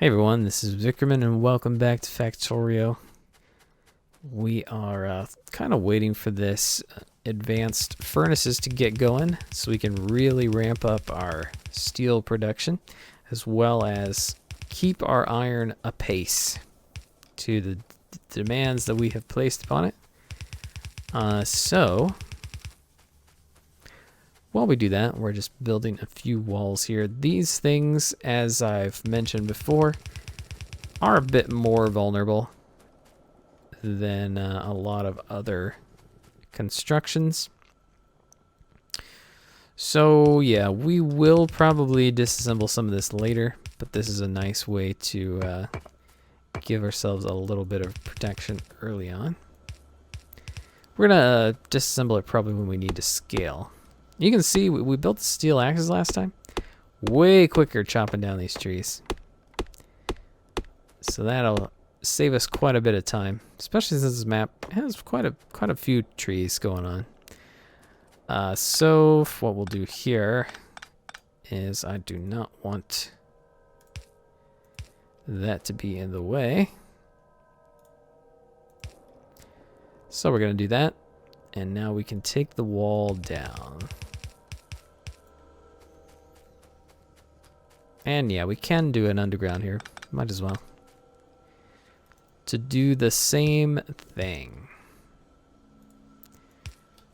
Hey everyone, this is Vickriman and welcome back to Factorio. We are kind of waiting for this advanced furnaces to get going so we can really ramp up our steel production as well as keep our iron apace to the demands that we have placed upon it. So while we do that, we're just building a few walls here. These things, as I've mentioned before, are a bit more vulnerable than a lot of other constructions. So yeah, we will probably disassemble some of this later, but this is a nice way to give ourselves a little bit of protection early on. We're gonna disassemble it probably when we need to scale. You can see we built the steel axes last time. Way quicker chopping down these trees. So that'll save us quite a bit of time, especially since this map has quite a few trees going on. So what we'll do here is I do not want that to be in the way. So we're gonna do that, and now we can take the wall down. And yeah, we can do an underground here. Might as well. To do the same thing.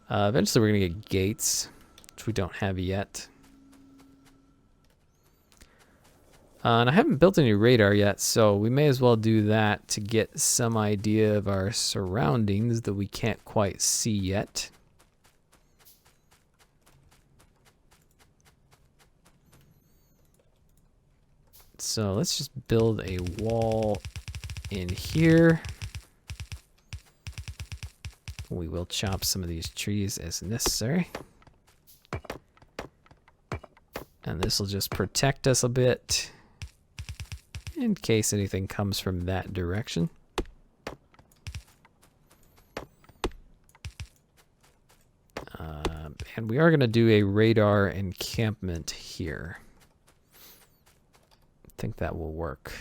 Eventually we're going to get gates, which we don't have yet. And I haven't built any radar yet, so we may as well do that to get some idea of our surroundings that we can't quite see yet. So let's just build a wall in here. We will chop some of these trees as necessary. And this will just protect us a bit in case anything comes from that direction. And we are going to do a radar encampment here. I think that will work.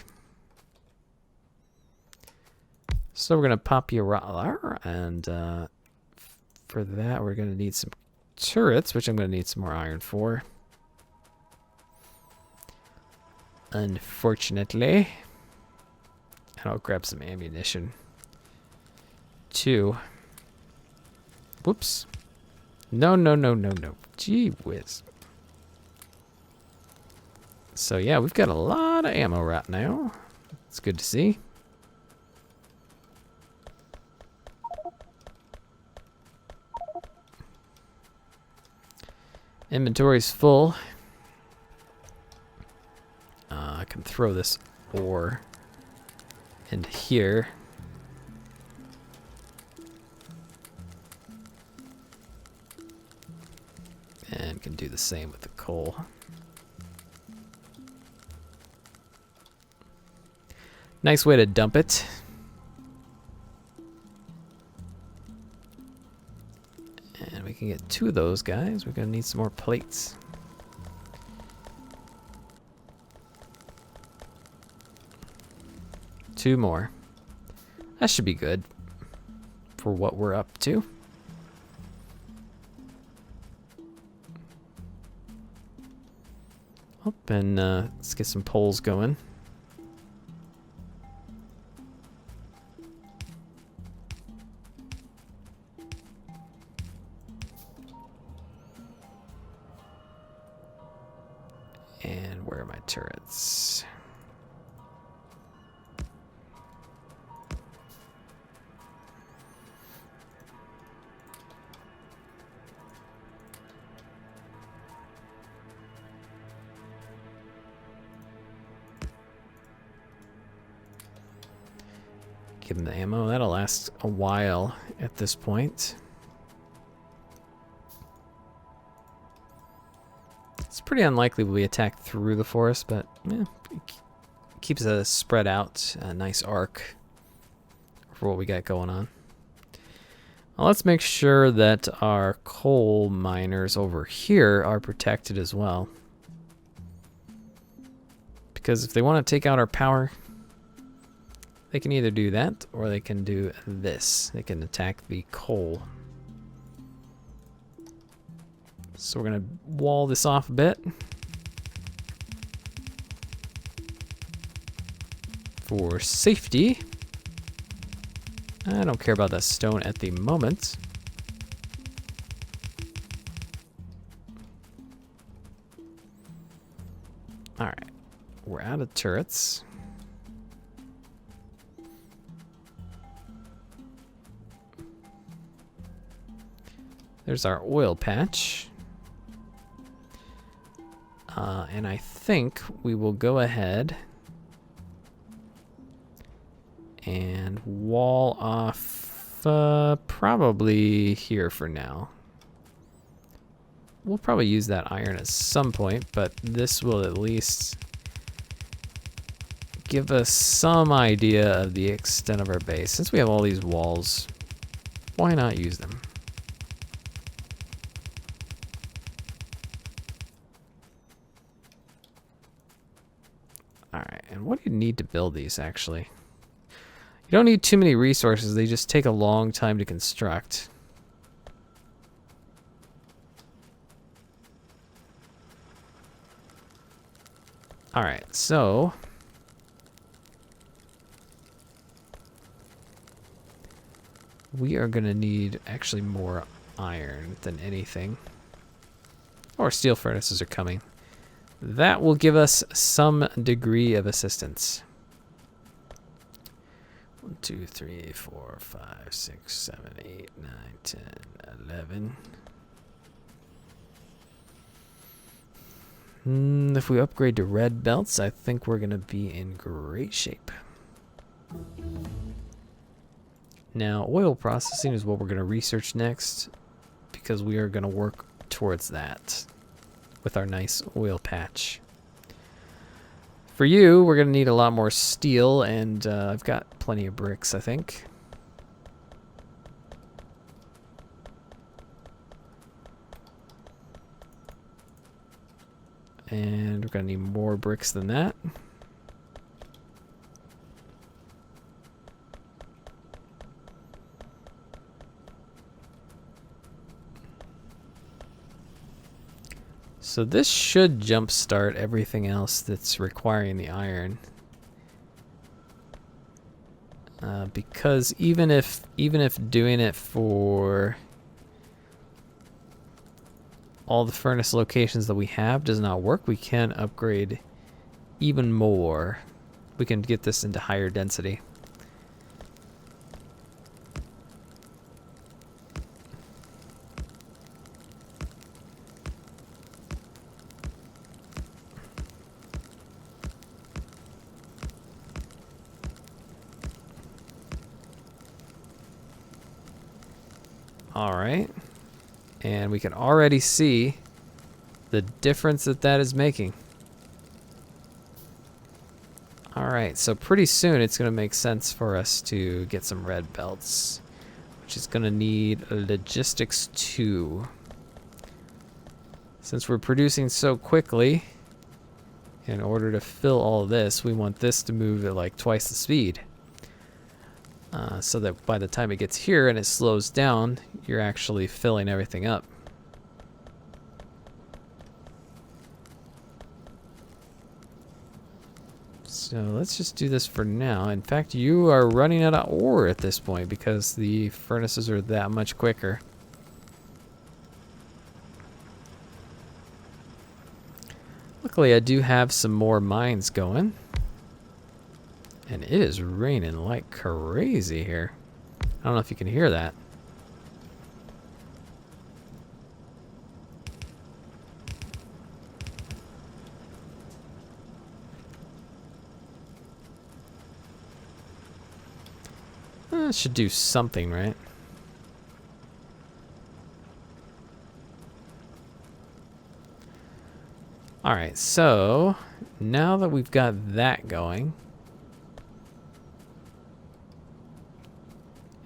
So we're going to pop you a and for that we're going to need some turrets, which I'm going to need some more iron for. Unfortunately. And I'll grab some ammunition too. Whoops. No. Gee whiz. So yeah, we've got a lot of ammo right now. It's good to see. Inventory's full. I can throw this ore into here. And can do the same with the coal. Nice way to dump it. And we can get 2 of those guys. We're going to need some more plates. Two more. That should be good for what we're up to. Oh, and let's get some poles going. And where are my turrets? Give them the ammo. That'll last a while at this point. It's pretty unlikely we'll be attacked through the forest, but yeah, it keeps us spread out, a nice arc for what we got going on. Well, let's make sure that our coal miners over here are protected as well. Because if they want to take out our power, they can either do that or they can do this. They can attack the coal. So we're going to wall this off a bit. For safety. I don't care about that stone at the moment. Alright. We're out of turrets. There's our oil patch. And I think we will go ahead and wall off probably here for now. We'll probably use that iron at some point, but this will at least give us some idea of the extent of our base. Since we have all these walls, why not use them? Alright, and what do you need to build these, actually? You don't need too many resources, they just take a long time to construct. Alright, so we are going to need actually more iron than anything. Or steel furnaces are coming. That will give us some degree of assistance. 1, 2, 3, 4, 5, 6, 7, 8, 9, 10, 11. If we upgrade to red belts, I think we're going to be in great shape. Now, oil processing is what we're going to research next, because we are going to work towards that with our nice oil patch. For you, we're going to need a lot more steel, and I've got plenty of bricks, I think. And we're going to need more bricks than that. So this should jumpstart everything else that's requiring the iron. Because even if doing it for all the furnace locations that we have does not work, we can upgrade even more. We can get this into higher density. All right. And we can already see the difference that is making. All right, so pretty soon it's going to make sense for us to get some red belts, which is going to need logistics 2. Since we're producing so quickly, in order to fill all of this, we want this to move at like twice the speed. So that by the time it gets here and it slows down, you're actually filling everything up. So let's just do this for now. In fact, you are running out of ore at this point because the furnaces are that much quicker. Luckily, I do have some more mines going. And it is raining like crazy here. I don't know if you can hear that. It should do something, right? Alright, so now that we've got that going,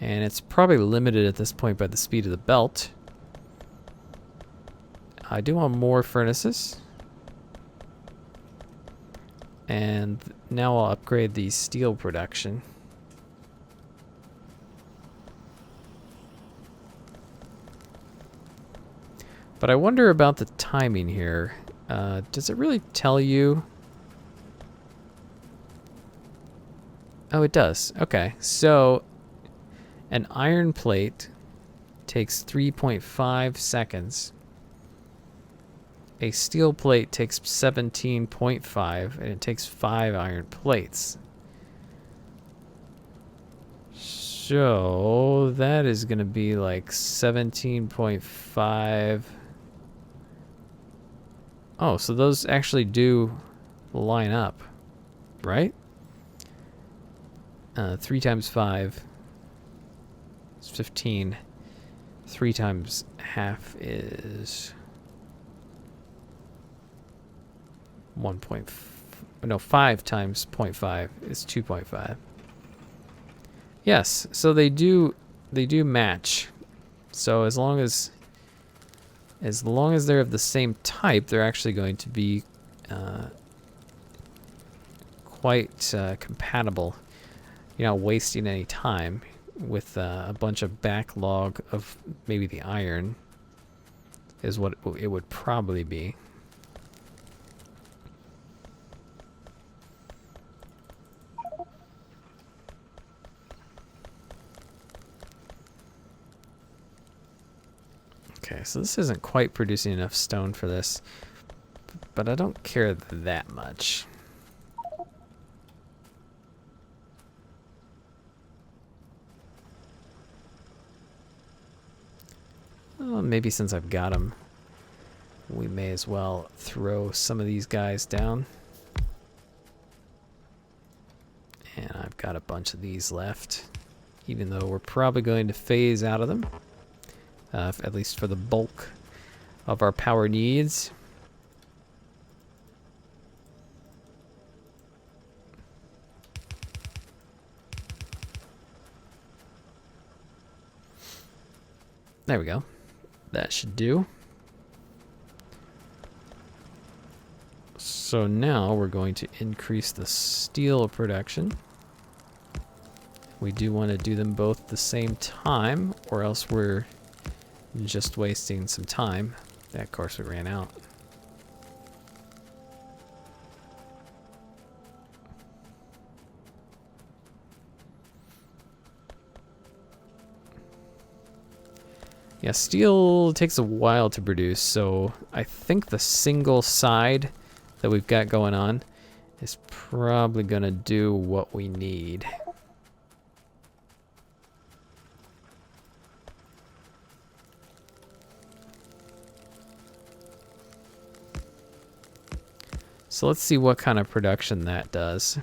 and it's probably limited at this point by the speed of the belt, I do want more furnaces. And now I'll upgrade the steel production. But I wonder about the timing here. Does it really tell you? Oh, it does. Okay, so an iron plate takes 3.5 seconds. A steel plate takes 17.5, and it takes 5 iron plates. So that is going to be like 17.5. Oh, so those actually do line up, right? 3 times 5 is 15. 3 times half is 5 times 0.5 is 2.5. Yes, so they do match. So as long as they're of the same type, they're actually going to be quite compatible. You're not wasting any time with a bunch of backlog of maybe the iron is what it would probably be. Okay, so this isn't quite producing enough stone for this, but I don't care that much. Well, maybe since I've got them, we may as well throw some of these guys down. And I've got a bunch of these left, even though we're probably going to phase out of them. At least for the bulk of our power needs. There we go. That should do. So now we're going to increase the steel production. We do want to do them both at the same time, or else we're just wasting some time. Yeah, of course we ran out. Yeah, steel takes a while to produce, so I think the single side that we've got going on is probably gonna do what we need. So let's see what kind of production that does.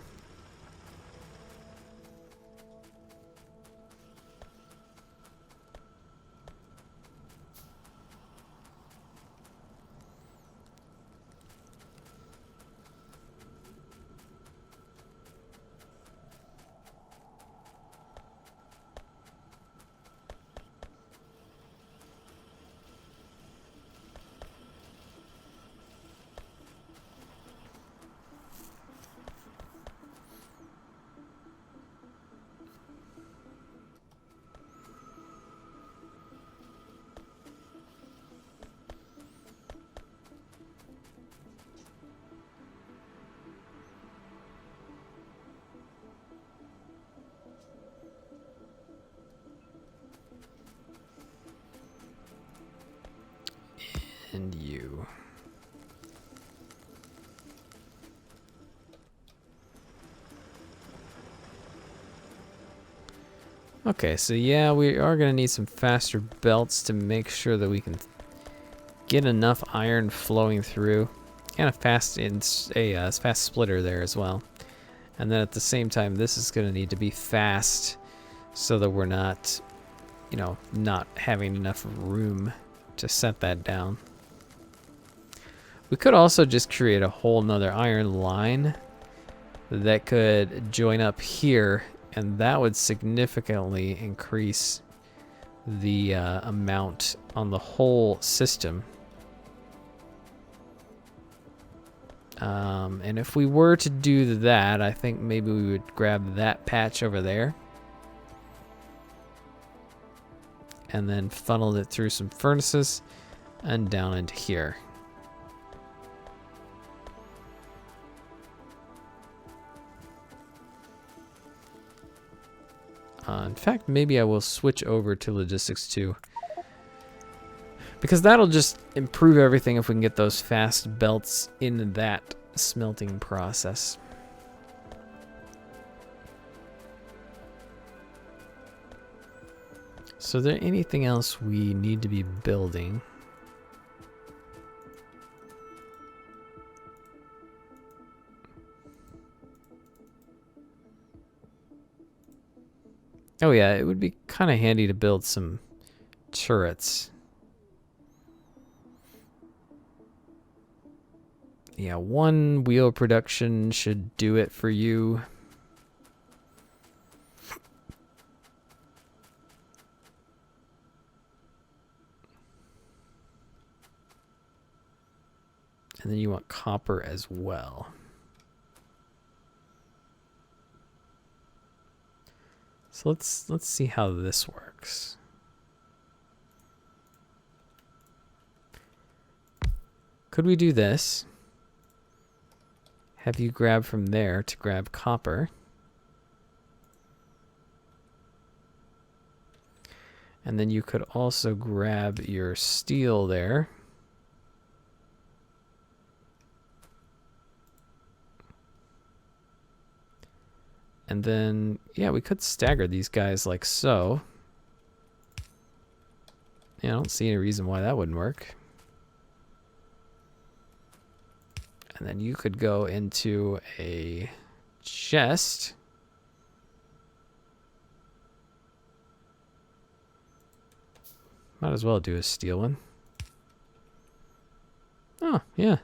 And you. Okay, so yeah, we are going to need some faster belts to make sure that we can get enough iron flowing through, and a fast splitter there as well. And then at the same time, this is going to need to be fast so that we're not, not having enough room to set that down. We could also just create a whole nother iron line that could join up here, and that would significantly increase the amount on the whole system. And if we were to do that, I think maybe we would grab that patch over there. And then funnel it through some furnaces and down into here. In fact, maybe I will switch over to logistics too. Because that'll just improve everything if we can get those fast belts in that smelting process. So is there anything else we need to be building? Oh yeah, it would be kind of handy to build some turrets. Yeah, one wheel production should do it for you. And then you want copper as well. So let's see how this works. Could we do this? Have you grab from there to grab copper. And then you could also grab your steel there. And then, yeah, we could stagger these guys like so. Yeah, I don't see any reason why that wouldn't work. And then you could go into a chest. Might as well do a steel one. Oh, yeah.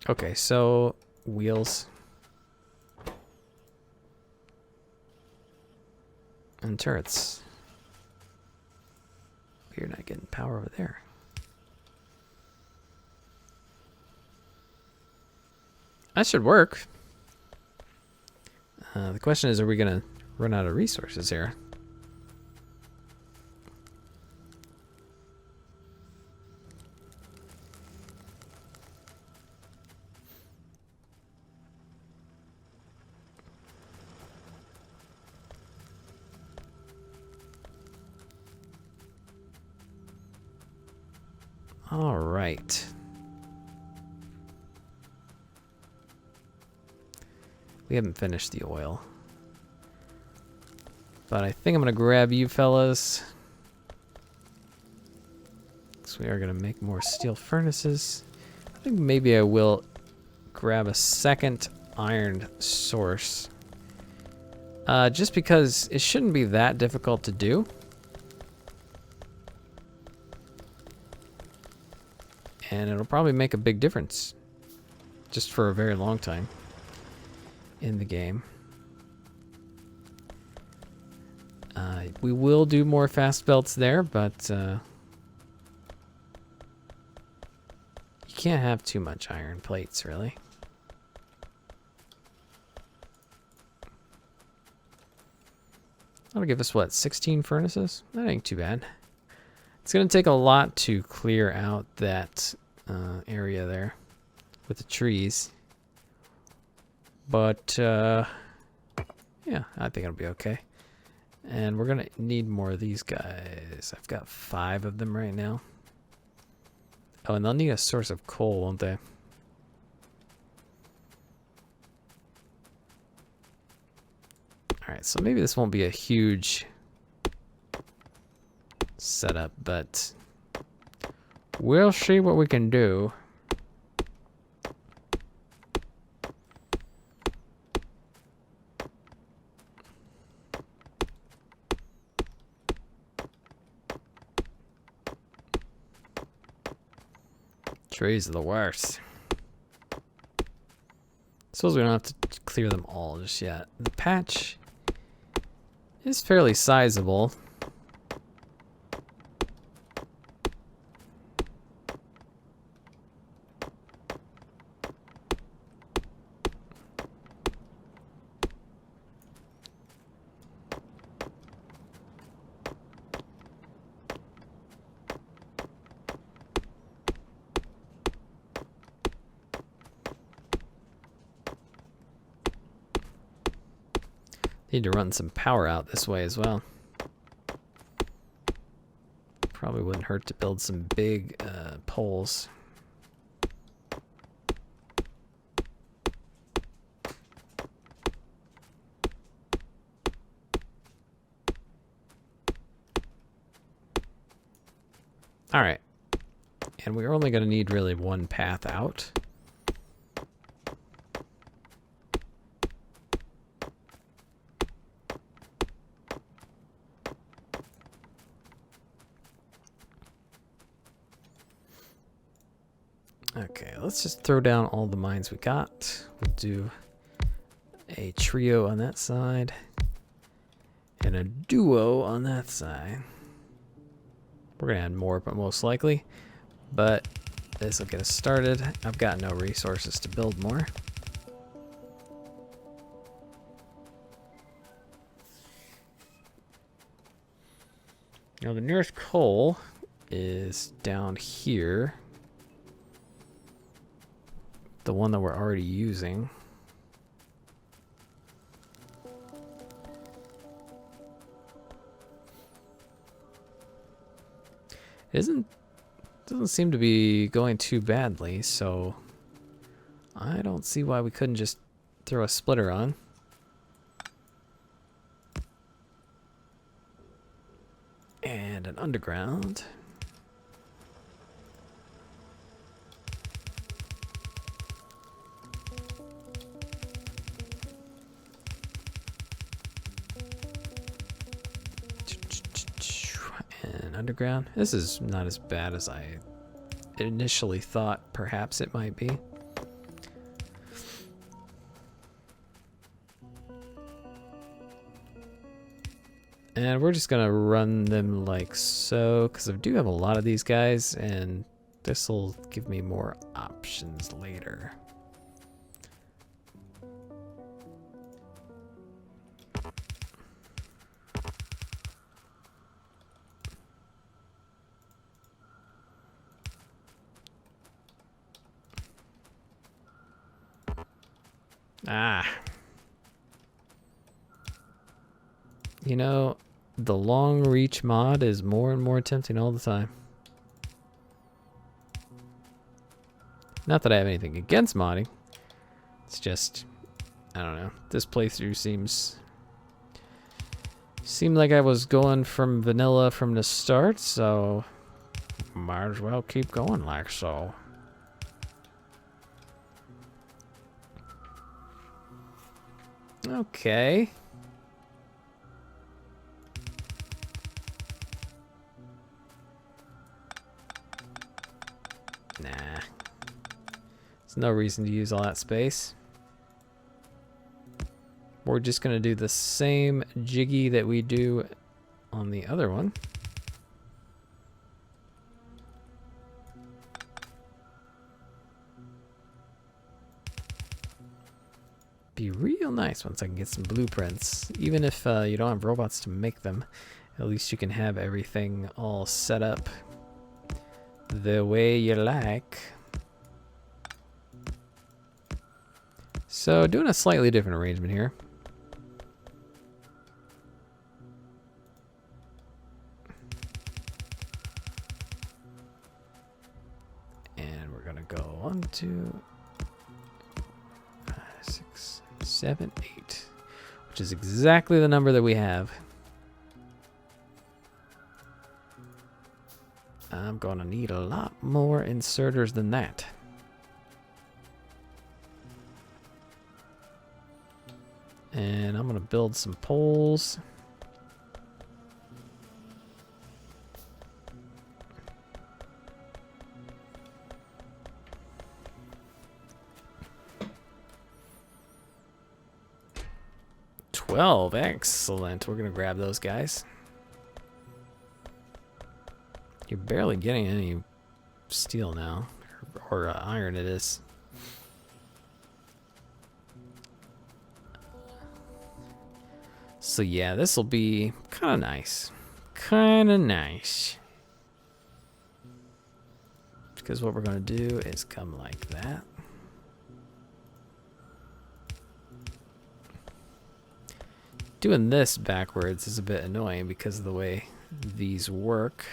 Okay, so wheels and turrets. You're not getting power over there. That should work. The question is, are we gonna run out of resources here? All right. We haven't finished the oil. But I think I'm going to grab you fellas. So we are going to make more steel furnaces. I think maybe I will grab a second iron source. Just because it shouldn't be that difficult to do. And it'll probably make a big difference. Just for a very long time in the game. We will do more fast belts there, but you can't have too much iron plates, really. That'll give us, what, 16 furnaces? That ain't too bad. It's going to take a lot to clear out that area there with the trees. But, yeah, I think it'll be okay. And we're going to need more of these guys. I've got 5 of them right now. Oh, and they'll need a source of coal, won't they? Alright, so maybe this won't be a huge setup, but we'll see what we can do. Trees are the worst. Suppose we don't have to clear them all just yet. The patch It's fairly sizable. Need to run some power out this way as well. Probably wouldn't hurt to build some big poles. All right. And we're only going to need really one path out. Okay, let's just throw down all the mines we got. We'll do a trio on that side and a duo on that side. We're gonna add more, but most likely. But this will get us started. I've got no resources to build more. Now the nearest coal is down here. The one that we're already using. Doesn't seem to be going too badly, so I don't see why we couldn't just throw a splitter on. And an underground. Underground. This is not as bad as I initially thought perhaps it might be. And we're just gonna run them like so, because I do have a lot of these guys, and this will give me more options later. Ah. You know, the long reach mod is more and more tempting all the time. Not that I have anything against modding. It's just, I don't know. This playthrough seemed like I was going from vanilla from the start, so might as well keep going like so. Okay. Nah. There's no reason to use all that space. We're just gonna do the same jiggy that we do on the other one. Be real nice once I can get some blueprints. Even if you don't have robots to make them, at least you can have everything all set up the way you like. So doing a slightly different arrangement here. And we're gonna go 1, 2, 5, 6, 7, 8, which is exactly the number that we have. I'm gonna need a lot more inserters than that. And I'm gonna build some poles. 12. Excellent. We're going to grab those guys. You're barely getting any steel now. Or iron it is. So yeah, this will be kind of nice. Kind of nice. Because what we're going to do is come like that. Doing this backwards is a bit annoying because of the way these work.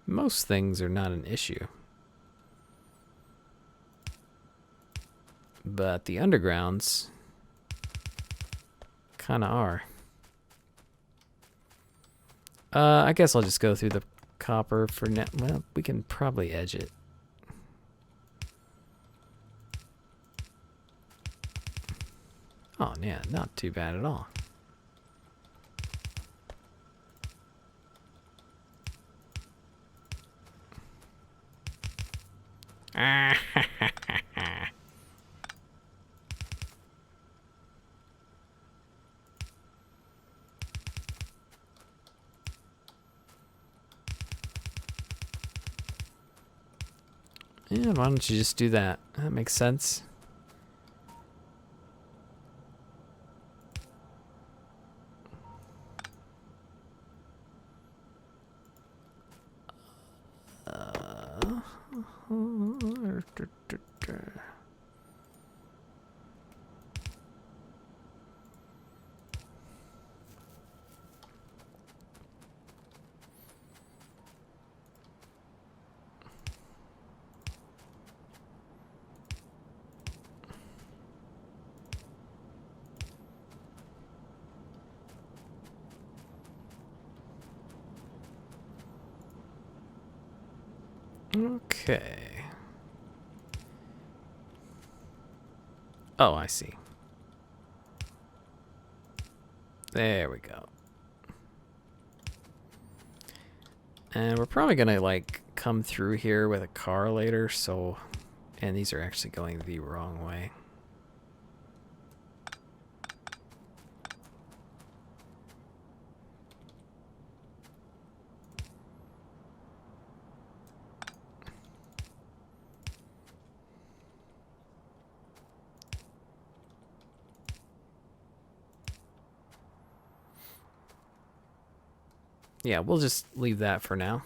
Most things are not an issue. But the undergrounds kind of are. I guess I'll just go through the copper for now. Well, we can probably edge it. Oh, yeah, not too bad at all. Yeah, why don't you just do that? That makes sense. Okay. Oh, I see. There we go. And we're probably gonna like come through here with a car later, so and these are actually going the wrong way. Yeah, we'll just leave that for now.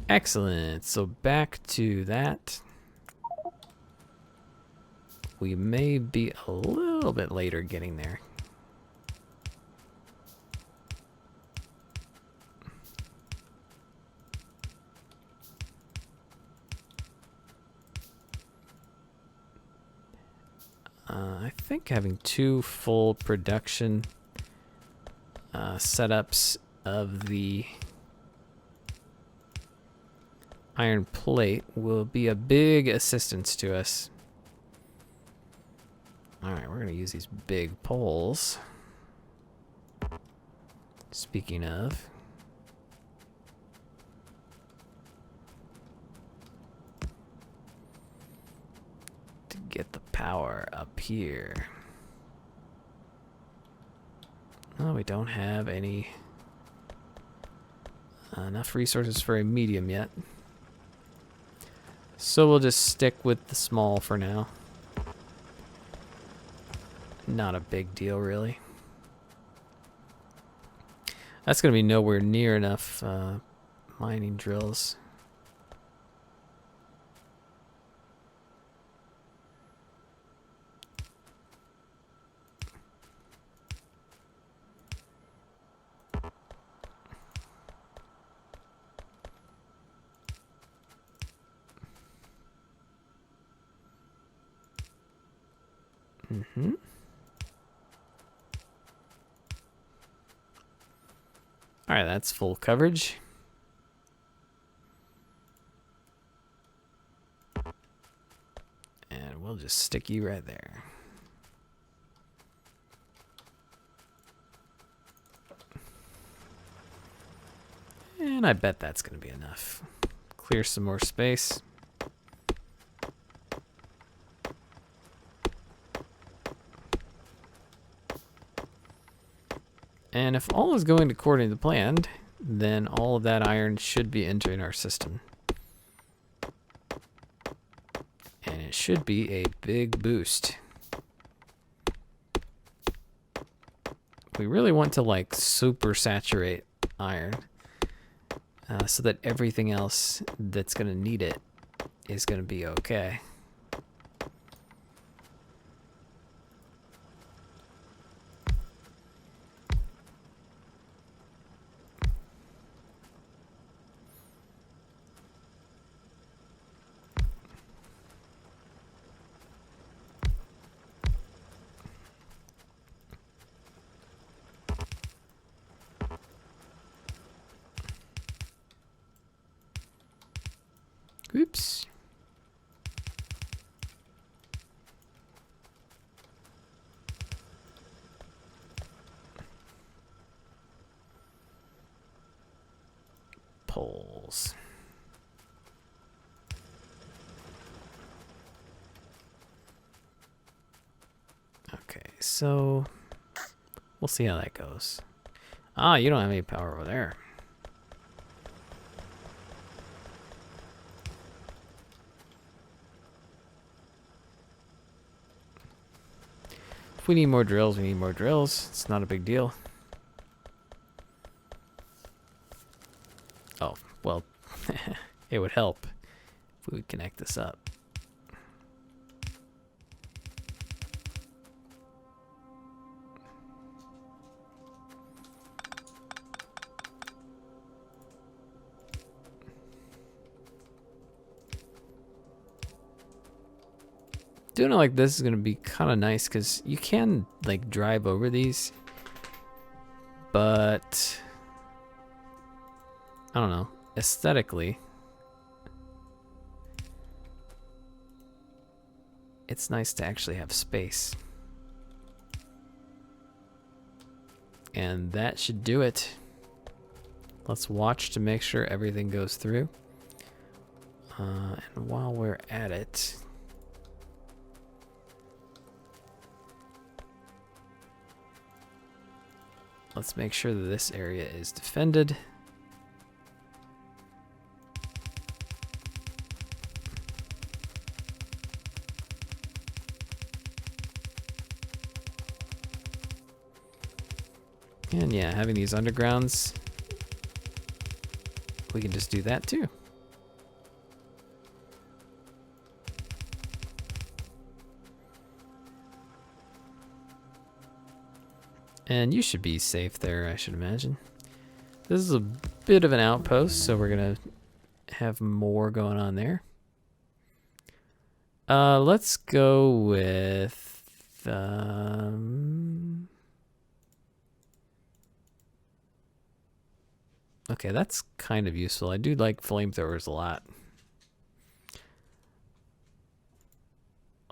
Excellent. So back to that. We may be a little bit later getting there. I think having 2 full production setups of the iron plate will be a big assistance to us. Alright, we're going to use these big poles. Speaking of, to get the power up here. Oh, we don't have any enough resources for a medium yet. So we'll just stick with the small for now. Not a big deal, really. That's going to be nowhere near enough mining drills. Mm-hmm. All right, that's full coverage. just stick you right there. And I bet that's going to be enough. Clear some more space. And if all is going according to plan, then all of that iron should be entering our system. And it should be a big boost. We really want to like super saturate iron so that everything else that's going to need it is going to be okay. Oops. Poles. Okay, so we'll see how that goes. Ah, you don't have any power over there. If we need more drills, we need more drills. It's not a big deal. Oh, well, it would help if we would connect this up. Doing it like this is going to be kind of nice because you can like drive over these, but I don't know, aesthetically it's nice to actually have space. And that should do it. Let's watch to make sure everything goes through. And while we're at it, let's make sure that this area is defended. And yeah, having these undergrounds, we can just do that too. And you should be safe there, I should imagine. This is a bit of an outpost, so we're gonna have more going on there. Let's go with okay, that's kind of useful. I do like flamethrowers a lot.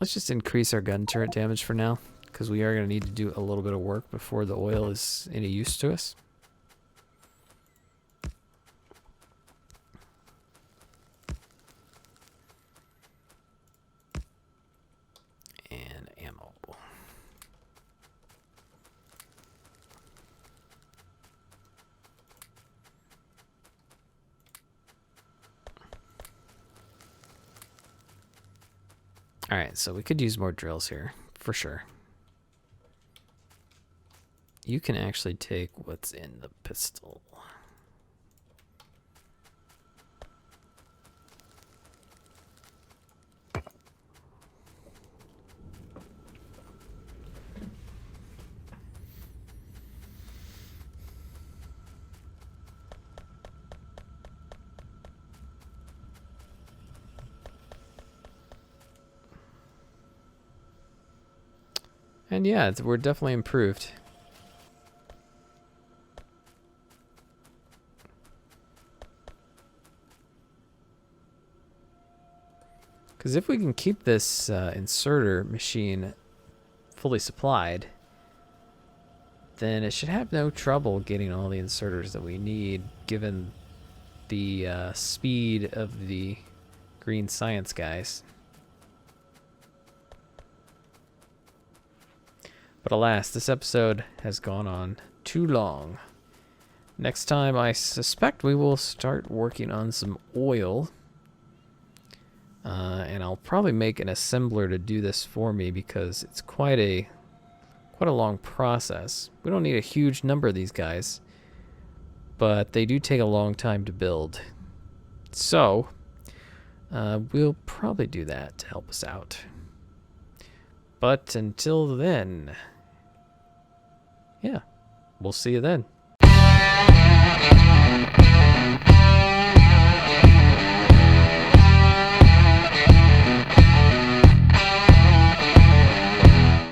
Let's just increase our gun turret damage for now, because we are going to need to do a little bit of work before the oil is any use to us. And ammo. Alright, so we could use more drills here, for sure. You can actually take what's in the pistol. And yeah, we're definitely improved. Because if we can keep this inserter machine fully supplied, then it should have no trouble getting all the inserters that we need, given the speed of the green science guys. But alas, this episode has gone on too long. Next time, I suspect we will start working on some oil. And I'll probably make an assembler to do this for me because it's quite a long process. We don't need a huge number of these guys, but they do take a long time to build. So, we'll probably do that to help us out. But until then, yeah, we'll see you then.